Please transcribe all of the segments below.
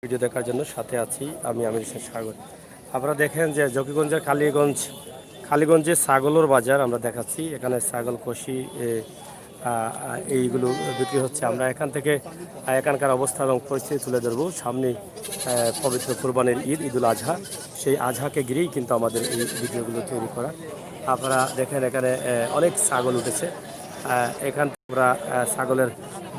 Video দেখার জন্য সাথে আছি আমি আমির হোসেন সাগর। আপনারা দেখেন যে জকিগঞ্জের কালীগঞ্জে ছাগলের বাজার আমরা দেখাচ্ছি। এখানে ছাগল কষি এইগুলো বিক্রি হচ্ছে। আমরা এখান থেকে এখানকার অবস্থা এবং পরিস্থিতি তুলে ধরবো। সামনে পবিত্র কোরবানির ঈদুল আজহা, সেই আজহাকে ঘিরেই কিন্তু আমাদের এই ভিডিওগুলো তৈরি করা। আপনারা দেখেন এখানে অনেক ছাগল উঠেছে। এখান থেকে আমরা ছাগলের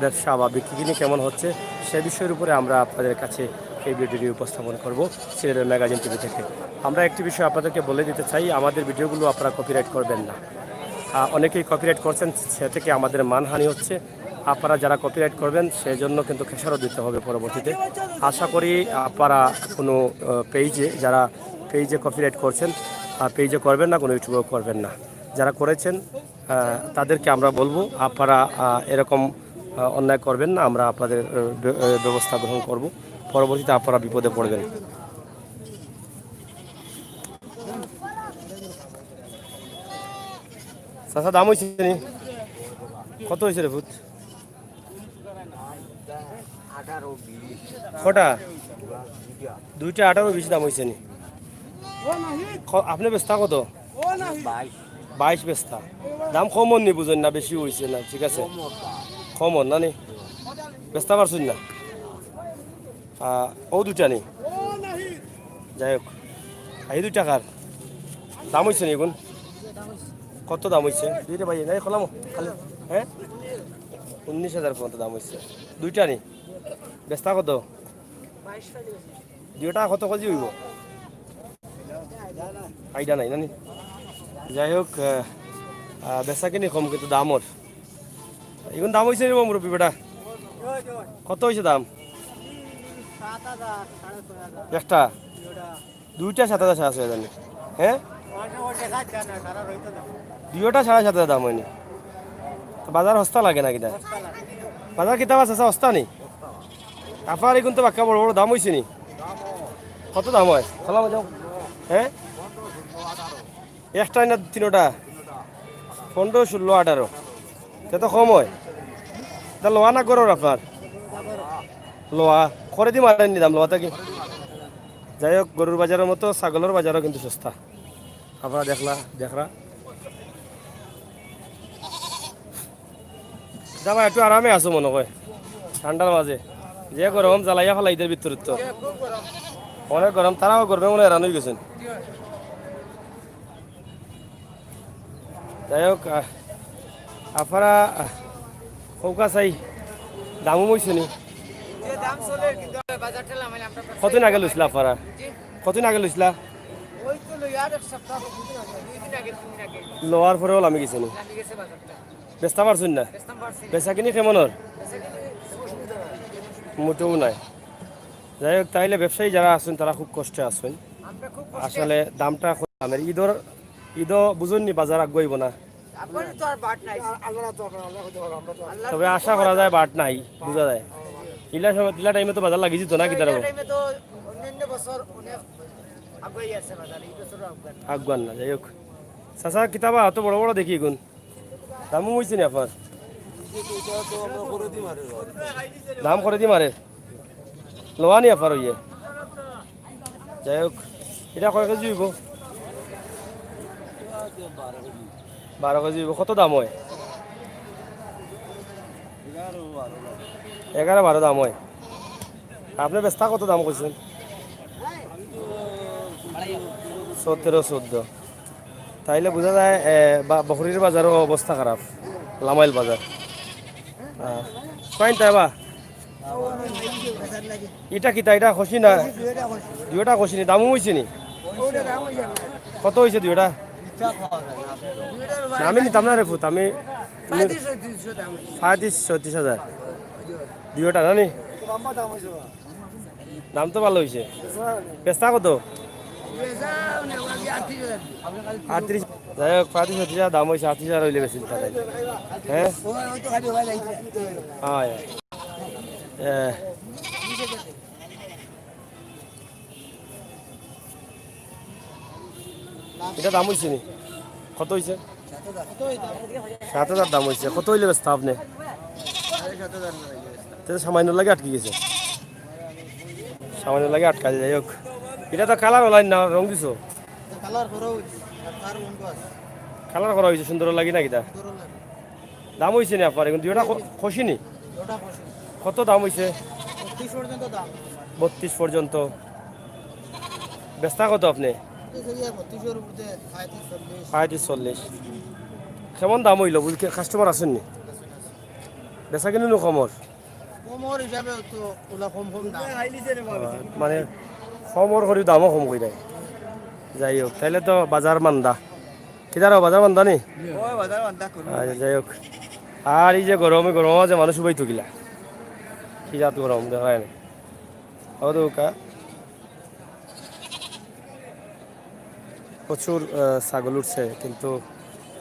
ব্যবসা বা বিক্রি কেমন হচ্ছে সে বিষয়ের উপরে আমরা আপনাদের কাছে এই ভিডিওটি উপস্থাপন করব সিলেটের ম্যাগাজিন টিভি থেকে। আমরা একটি বিষয় আপনাদেরকে বলে দিতে চাই, আমাদের ভিডিওগুলো আপনারা কপিরাইট করবেন না। অনেকেই কপিরাইট করছেন, সে থেকে আমাদের মানহানি হচ্ছে। আপনারা যারা কপিরাইট করবেন সেজন্য কিন্তু খেসারত দিতে হবে পরবর্তীতে। আশা করি আপনারা কোনো পেজে কপিরাইট করছেন পেজে করবেন না, কোনো ইউটিউবেও করবেন না। যারা করেছেন তাদেরকে আমরা বলবো আপনারা এরকম অন্যায় করবেন না। আমরা আপনাদের ব্যবস্থা গ্রহণ করব, পরবর্তীতে আপনারা বিপদে পড়বেন। চাচা দাম হয়েছে নি? কত হয়েছে রে ভূত? কটা? দুইটা 18-20 দাম হয়েছে নি? আপনি বেচতা কত? 22 বেচতা। দাম কমন নি? বুঝেন না বেশি হয়েছে না? ঠিক আছে, কমন না নি? বেচতে পারছুন না? ও দুটা নি? যাই হোক, এই 2 টাকার দাম হয়েছে নি এখন? কত দাম হয়েছে? দুইটা ভাই নাই খোলাম খালি। হ্যাঁ, 19,000 পর্যন্ত দাম হয়েছে। দুইটা নি? বেচতা কত? 2 টাকা কত কেজি হইব? আইডিয়া নাই নানি? যাই হোক, বেচা কিনি কম কিন্তু দামর এখন দাম হয়েছে রে মুরব্বী বেটা? কত হয়েছে দাম? একটা? দুইটা 7,000 আছে জানি। হ্যাঁ, দুইটা 7,500 দাম হয়নি। বাজার সস্তা লাগে না কিনা? বাজার কিতাব আছে সস্তা নি? আপনার এখন তো বাক্কা বড় বড় দাম হয়েছে নি? কত দাম হয়? খালাম যাও। হ্যাঁ, একটা না 3টা? 15, 16, 18 সে তো কম হয়। তা লোহা না করো আপনার? লোহা করে দি মারেননি দাম লোহাটা কি? যাই হোক, গরুর বাজারের মতো ছাগলের বাজারও কিন্তু সস্তা। আপনারা দেখরা যাবা একটু আরামে আছো মনে হয় ঠান্ডার মাঝে। যে গরম জ্বালাইয়া ফেলাইদের ভিতরে তো অনেক গরম, তারাও গরমে মনে হেরান হয়ে গেছেন। যাই হোক, আপনারা কৌকা চাই দামও বইছে নি? কতদিন আগে লইছিল আপনারা? কতদিন আগে লইছিলা? লোয়ার পরেও আমি গেছি নি? বেচতে পারছুন না? বেচা কিনি কেমনর? মোটেও নাই। যাই হোক, তাইলে ব্যবসায়ী যারা আছেন তারা খুব কষ্টে আছেন আসলে। দামটা দামের ঈদও বুঝুননি, বাজার আগুয়াইব না। তবে আশা করা যায় বাট নাই, বুঝা যায়। ইলা টাইমে তো বাজার লাগি যেত না কি? তারা আগুয়ান না। যাই হোক, চাচা কিতাবা অত বড় বড় দেখি গুণ দামও হয়েছে নি আপনার? দাম করে দি মারে লোয়া নি আপনার ইয়ে? যাই হোক, এটা কয় কেজি হইব? 12 কেজি হইব। কত দাম হয়? 11-12 দাম হয়। আপনি বেচতা কত দাম করছেন? 17-14। তাইলে বোঝা যায় বকরির বাজারও অবস্থা খারাপ। লামাইল বাজার কয়েন তাইবা এটা কিতা? এটা খসি না? 2টা খসি নি? দামও হয়েছে নি? কত হয়েছে 2টা? আমি নিতাম না রে ফুত, আমি 35-36,000 2টা না নি? দাম তো ভালো হয়েছে। পেস্তা কত? 38। যাই হোক, 35-36 দাম হয়েছে। 38,000 হইলে বেশি তাই? হ্যাঁ, এটা দাম হয়েছে নি? কত হয়েছে? 7,000 দাম হয়েছে। কত হইলে বেচতা আপনি? সামান্য লাগে আটকে গেছে। সামান্য লাগে আটকা যাই হোক। এটা তো কালার হলাই না রং দিছো? কালার করা হয়েছে তার রঙ আছে কালার করা হয়েছে সুন্দর লাগি না কিটা? সুন্দর লাগে দাম হয়েছে নি আপনার এখন দুইটা খসিনি? ওটা খুশি কত দাম হয়েছে? 30 পর্যন্ত দাম 32 পর্যন্ত। বেচতা কত আপনি? এই যে 32 এর উপরে 35 35-40। কেমন দাম হইল বুঝকে কাস্টমার আছেন নি? বেচা কিনে নো কমর? কমর হিসাবে তো ওলা কম কম দাম মানে কমর করে দামও কম করে দেয়। যাই হোক তাহলে তো বাজার মান্দা। কিদারও বাজার মান্দা নি? ওই বাজার বান্ধা করব আচ্ছা যাই হোক। আর এই যে গরমে গরম আছে মানুষ উবাই তুকিলা কি জাত গরম দেখায় না হয়তো কা প্রচুর ছাগল উঠছে কিন্তু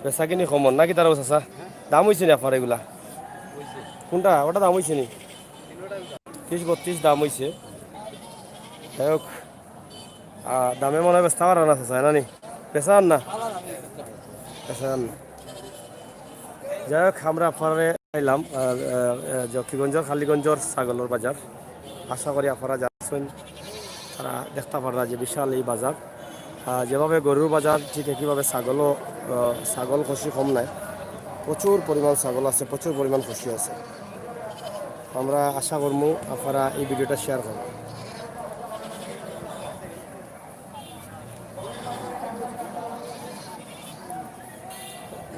বেচা কিনি কমন নাকি তার চাচা? দাম হয়েছে নি আপনার এগুলা? কোনটা ওটা দাম হয়েছে নি? 30-32 দাম হয়েছে। যাই হোক দামে মনে হয় বেচতে পারা না চাচা না নি? বেচা আন না বেচা আন না। যাই হোক আমরা আপনারে আইলাম জকিগঞ্জর খালিগঞ্জর ছাগলের বাজার। আশা করি আপনারা যাচ্ছেন তারা দেখতে পারা যে বিশাল এই বাজার। যেভাবে গরুর বাজার ঠিক একইভাবে ছাগল খসি কম নাই, প্রচুর পরিমাণ ছাগল আছে, প্রচুর পরিমাণ খসি আছে। আমরা আশা করবো আপনারা এই ভিডিওটা শেয়ার করবেন।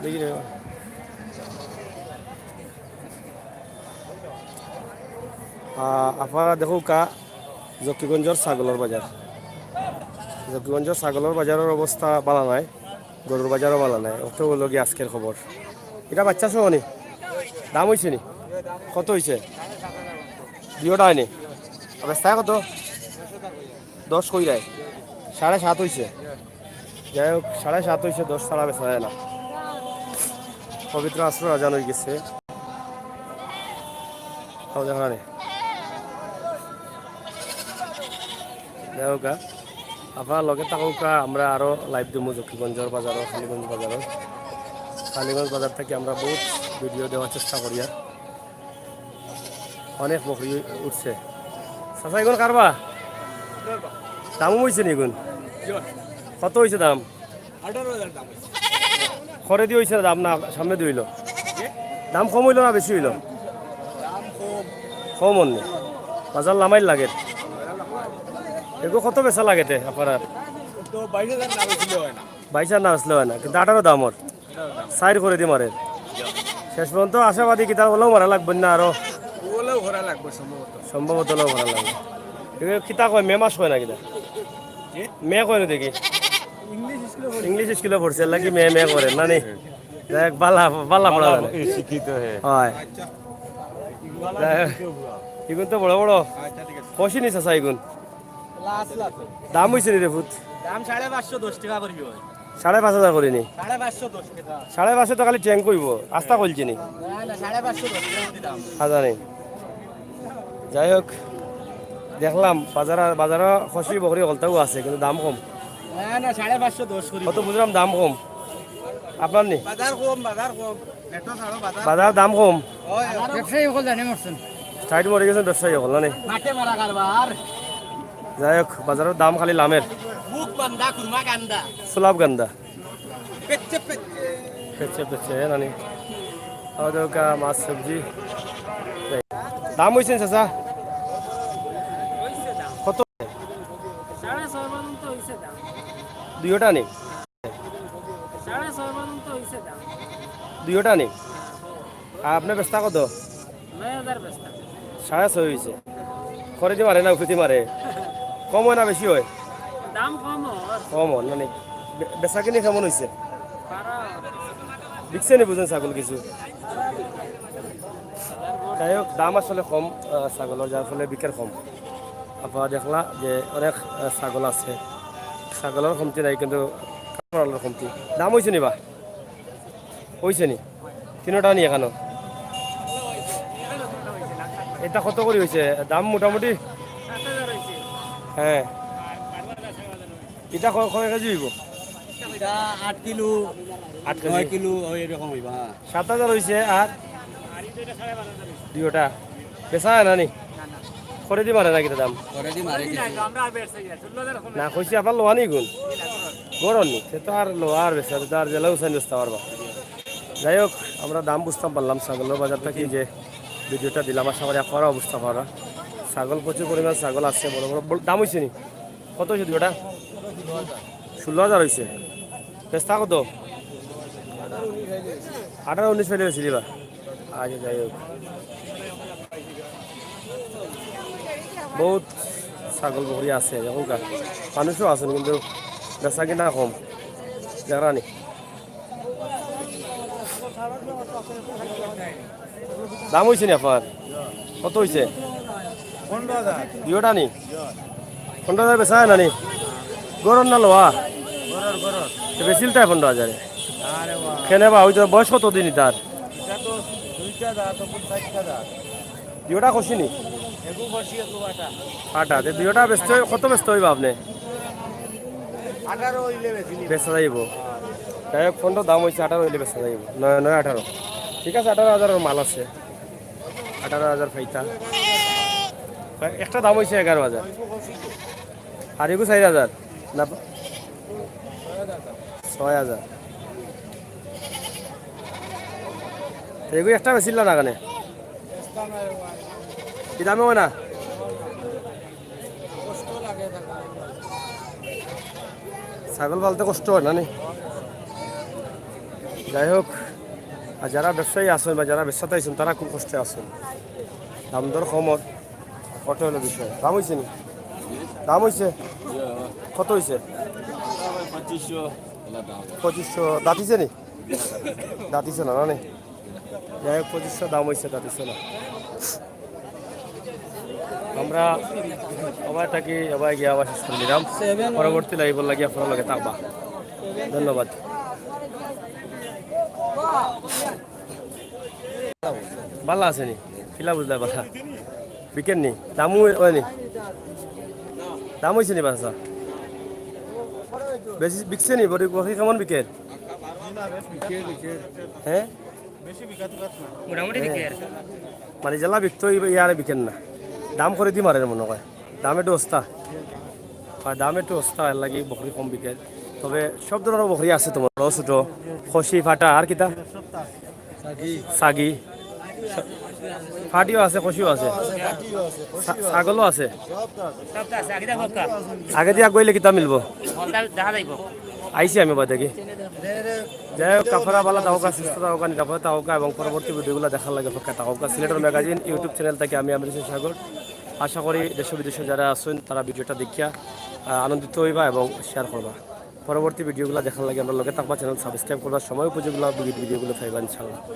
দেখি রে আপনারা দেখো কা জকিগঞ্জর ছাগলের বাজার। জকিগঞ্জর ছাগলের বাজারের অবস্থা ভালো নাই, গরুর বাজারও ভালো নাই। অত হলো গিয়ে আজকের খবর। এটা বাচ্চা সহ নি? দাম হয়েছে নি? কত হয়েছে? 2টা হয়নি? অবস্থা কত? 10 কই যায়? 7.5 হয়েছে। যাই হোক 7.5 হয়েছে, 10 ছাড়া বেচা যায় না। পবিত্র আশ্রয় আজান হয়ে গেছে। দেখা নেই যাই আপনার লগে থাকা আমরা আরও লাইভ দিমু জকিগঞ্জর বাজারও খালিগঞ্জ বাজারও। খালিগঞ্জ বাজার থেকে আমরা বহুত ভিডিও দেওয়ার চেষ্টা করি। আর অনেক বকরি উঠছে। চাচা এগুন কারবা দামও হয়েছে নি? এগুন কত হয়েছে দাম? 18,000 দাম খরে দিয়ে হয়েছে না দাম? না সামনে দিয়ে হইল? দাম কম হইল না বেশি হইল? দাম কম কম অন্য বাজার লামাইল লাগে। এগুলো কত বেচা লাগেতে আপনার? তো 22,000 না বেশি হয় না। 22 না আসলে হয় না কিন্তু 18 দাম ওর সাইড করে দিয়ে মারে। শেষ পর্যন্ত আশাবাদী কিতাব হলেও মারা লাগবে না আরো? ওগুলোও ঘোরা লাগবে সম্ভবত সম্ভবত হলেও মারা লাগবে। এগুলো কিতা কয় মে মাস কয় না কিনা? মে কয় না দেখি ইংলিশ স্কুলে পড়ছে লাগি মে মে করে না নি? দেখ বালা বালা পড়া শিক্ষিত হয়। এগুন তো বড় বড় কষি নিছে চাই এগুন। দাম হয়েছে নি রে ফুট? দাম 550 10 টাকা করবি 5,500 করে নি? 550 10 টাকা 5,500 তো খালি ট্যাঙ্ক করবো আস্তা করছি নি? না না 550 10 টাকা দাম হাজার নেই। যাই হোক দেখলাম বাজারে খসি বকরি হলতাও আছে কিন্তু দাম কম। না না 550 10 করি কত বুঝলাম দাম কম আপনার নি? বাজার কম এটা ছাড়ো বাজার দাম কম। ওই ব্যবসায়ী হল জানে মরছেন সাইড মরে গেছেন ব্যবসায়ী হল না নি? মাঠে মারা কারবার যাই হোক বাজারের দাম খালি লামের। মুখ বান্দা কুরমা গান্দা সুলাভ গান্দা পেচ্ছে পেছে পেছে নানি কা মাছ সবজি দাম হয়েছে চাচা কত? 6.5 পর্যন্ত হয়েছে দাম। 2টা নেই? 6.5 পর্যন্ত হয়েছে দাম। 2টা নেই? আর আপনার বেচতা কত? 9,000 বেচতা। 6.5 হয়েছে। খরে দিয়ে মারে না উফুতি মারে? কম হয় না বেশি হয়? দাম কম ওর। কম হয় মানে বেচা কিনি কেমন হয়েছে? 12 বিকছে নি বুঝেন ছাগল কিছু? যাই হোক দাম আসলে কম ছাগলের, যার ফলে বিকের কম। আপনারা দেখলা যে অনেক ছাগল আছে, ছাগলের কমতি নাই কিন্তু কাপড়ের কমতি। দাম হয়েছে নি বা? হয়েছে নি? 3টা নি এখানো? এটা কত করে হয়েছে দাম মোটামুটি? 7,000 হয়েছে। হ্যাঁ এটা কয় কেজি হইব? এটা 8 কিলো 8 কেজি 9 কিলো ওই এরকম হইবা 7,000 হয়েছে। আর আর এটা 12,500 হয়েছে। 2টা বেচা হয় না নি? করে দি মারে নাকি দাম করে দি মারি দিছি আমরা আর বেড়ছে গিয়া 16000 কম না কইছি আপনার লোয়া নি গুণ গরম নি সে তো আর লোয়ার বেশি তো আর জেলা উসাইন বুঝতে পারবা যাই হোক আমরা দাম বুঝতাম পারলাম ছাগলের বাজার থেকে যে ভিডিওটা দিলাম আশা করি আপনারা অবস্থা পারা ছাগল প্রচুর পরিমাণ ছাগল আছে বড় বড় দাম হয়েছে নি কত হয়েছে দুটা 16000 হয়েছে পেস্তা কত 18-19 ফেলে হয়েছিল এবার আচ্ছা যাই হোক বহুত ছাগল বকরি আছে এখনকার মানুষও আছেন কিন্তু বেচা কিনা কম জানা নি দাম হয়েছে নি আপনার কত হয়েছে 15000 দুটা নি 15000 বেচা হয় না নি গরম না লোয়া বেশিল তাই 15000 কেনে বা হয়তো বয়স কত দিনই তার দুটা খুশি নি আটা দুটা ব্যস্ত কত ব্যস্ত হইবা আপনি 18 হইলে বেশি বেচা যাইব যাই হোক ফোনটার দাম হয়েছে 18 হইলে বেচা যাইব 9 ঠিক আছে 18000 মাল আছে 18000 ফাইতা একটা দাম হয়েছে 11000 আর এগু 4000 না 6000 এগু একটা বেশিল না কানে কি দামে হয় না ছাগল পালতে কষ্ট হয় না নি যাই হোক আর যারা ব্যবসায়ী আছেন বা যারা ব্যবসাতে আছেন তারা খুব কষ্টে আছেন দাম দর কমত কত হলো বিষয় দাম হয়েছে নি দাম হয়েছে কত হয়েছে 2500 দাঁতিছে নি দাঁতিছে না নি যাই হোক 2500 দাম হয়েছে দাঁতিছে না আমরা সবাই থাকি সবাই গিয়ে আবার শেষ করে দিলাম পরবর্তী লাইভ লাগে আপনার লগে থাকবা ধন্যবাদ ভালো আছে নি কিলা বুঝলে বাসা বিকেন নি দামও হয় নি দাম হয়েছে নি বাসা বেশি বিকছে নি বড়ি বড়ি কেমন বিকেন হ্যাঁ মোটামুটি বিক্রি আর মানে জেলা বিকতো ইয়ারে বিকেন না দাম করে দি মারে মনে হয় দাম একটু অস্তা আর দাম একটু অস্তা এর লাগে বকরি কম বিকে তবে সব ধরনের বকরি আছে তোমার বড় ছোট খসি ফাটা আর কিতা সাগি ফাটিও আছে খসিও আছে ছাগলও আছে সবটা আছে আগে দেখো আগে দিয়া গইলে কিতা মিলবো দেখা যাইব আইসি আমি বাদে কি যাই হোক কাফরা বালা তাহকা সুস্থ তাহকা নিরাপদ তাহকা এবং পরবর্তী ভিডিওগুলো দেখার লাগে পক্ষে তাহকা সিলেটের ম্যাগাজিন ইউটিউব চ্যানেল থেকে আমি আমৃত সাগর আশা করি দেশ বিদেশে যারা আছেন তারা ভিডিওটা দেখিয়া আনন্দিত হইবা এবং শেয়ার করবা পরবর্তী ভিডিওগুলো দেখার লাগে আমরা লগে থাকবা চ্যানেল সাবস্ক্রাইব করবার সময় উপযোগী ভিডিওগুলো পাইবা ইনশাল্লাহ।